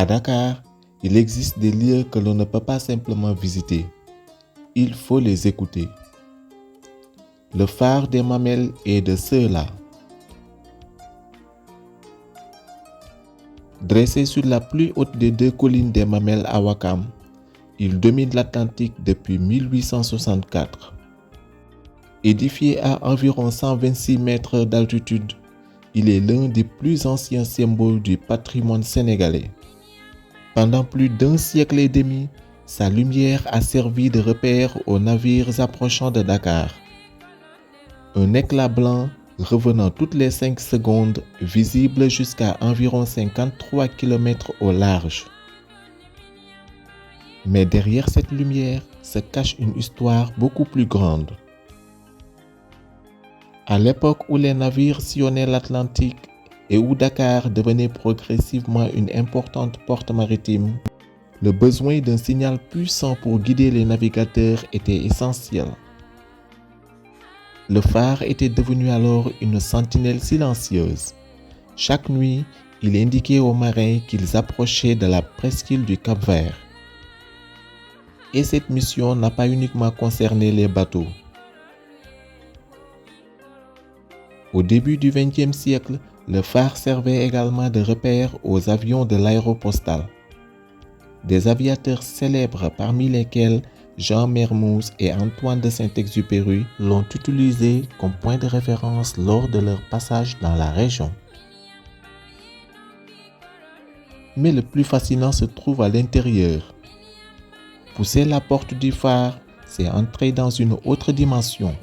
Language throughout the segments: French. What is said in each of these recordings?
À Dakar, il existe des lieux que l'on ne peut pas simplement visiter. Il faut les écouter. Le phare des Mamelles est de ceux-là. Dressé sur la plus haute des deux collines des Mamelles à Ouakam, il domine l'Atlantique depuis 1864. Édifié à environ 126 mètres d'altitude, il est l'un des plus anciens symboles du patrimoine sénégalais. Pendant plus d'un siècle et demi, sa lumière a servi de repère aux navires approchant de Dakar. Un éclat blanc revenant toutes les 5 secondes, visible jusqu'à environ 53 km au large. Mais derrière cette lumière se cache une histoire beaucoup plus grande. À l'époque où les navires sillonnaient l'Atlantique et où Dakar devenait progressivement une importante porte maritime, le besoin d'un signal puissant pour guider les navigateurs était essentiel. Le phare était devenu alors une sentinelle silencieuse. Chaque nuit, il indiquait aux marins qu'ils approchaient de la presqu'île du Cap-Vert. Et cette mission n'a pas uniquement concerné les bateaux. Au début du XXe siècle, le phare servait également de repère aux avions de l'aéropostale. Des aviateurs célèbres parmi lesquels Jean Mermoz et Antoine de Saint-Exupéry l'ont utilisé comme point de référence lors de leur passage dans la région. Mais le plus fascinant se trouve à l'intérieur. Pousser la porte du phare, c'est entrer dans une autre dimension.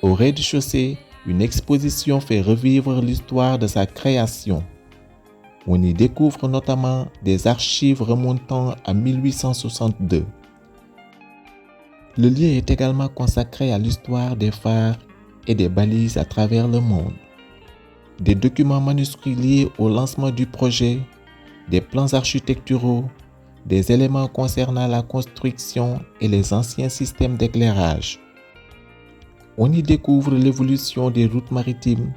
Au rez-de-chaussée, une exposition fait revivre l'histoire de sa création. On y découvre notamment des archives remontant à 1862. Le lieu est également consacré à l'histoire des phares et des balises à travers le monde. Des documents manuscrits liés au lancement du projet, des plans architecturaux, des éléments concernant la construction et les anciens systèmes d'éclairage. On y découvre l'évolution des routes maritimes,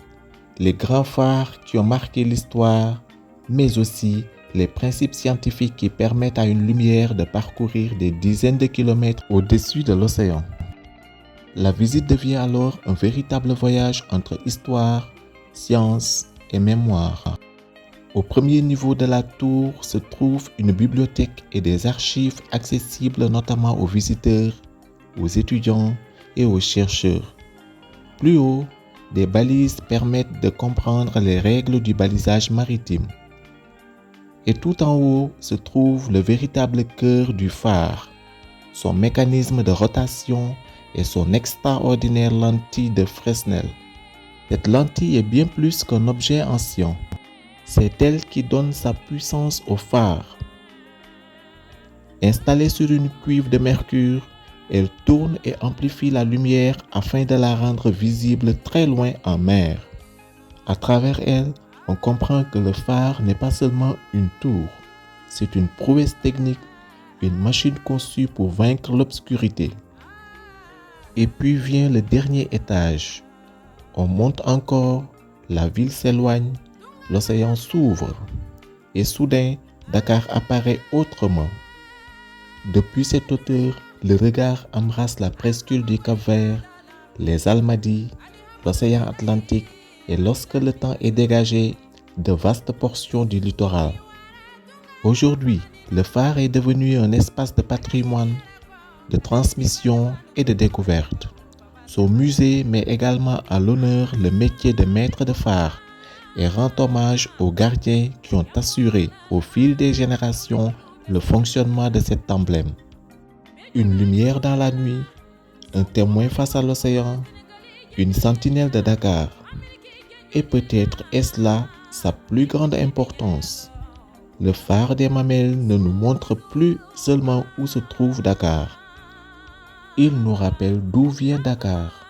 les grands phares qui ont marqué l'histoire, mais aussi les principes scientifiques qui permettent à une lumière de parcourir des dizaines de kilomètres au-dessus de l'océan. La visite devient alors un véritable voyage entre histoire, science et mémoire. Au premier niveau de la tour se trouve une bibliothèque et des archives accessibles notamment aux visiteurs, aux étudiants et aux chercheurs. Plus haut, des balises permettent de comprendre les règles du balisage maritime. Et tout en haut se trouve le véritable cœur du phare, son mécanisme de rotation et son extraordinaire lentille de Fresnel. Cette lentille est bien plus qu'un objet ancien. C'est elle qui donne sa puissance au phare. Installée sur une cuve de mercure, elle tourne et amplifie la lumière afin de la rendre visible très loin en mer. À travers elle, on comprend que le phare n'est pas seulement une tour, c'est une prouesse technique, une machine conçue pour vaincre l'obscurité. Et puis vient le dernier étage. On monte encore, la ville s'éloigne, l'océan s'ouvre, et soudain, Dakar apparaît autrement. Depuis cette hauteur, le regard embrasse la presqu'île du Cap-Vert, les Almadies, l'océan Atlantique, et lorsque le temps est dégagé, de vastes portions du littoral. Aujourd'hui, le phare est devenu un espace de patrimoine, de transmission et de découverte. Son musée met également à l'honneur le métier de maître de phare et rend hommage aux gardiens qui ont assuré au fil des générations le fonctionnement de cet emblème. Une lumière dans la nuit, un témoin face à l'océan, une sentinelle de Dakar. Et peut-être est-ce là sa plus grande importance. Le phare des Mamelles ne nous montre plus seulement où se trouve Dakar. Il nous rappelle d'où vient Dakar.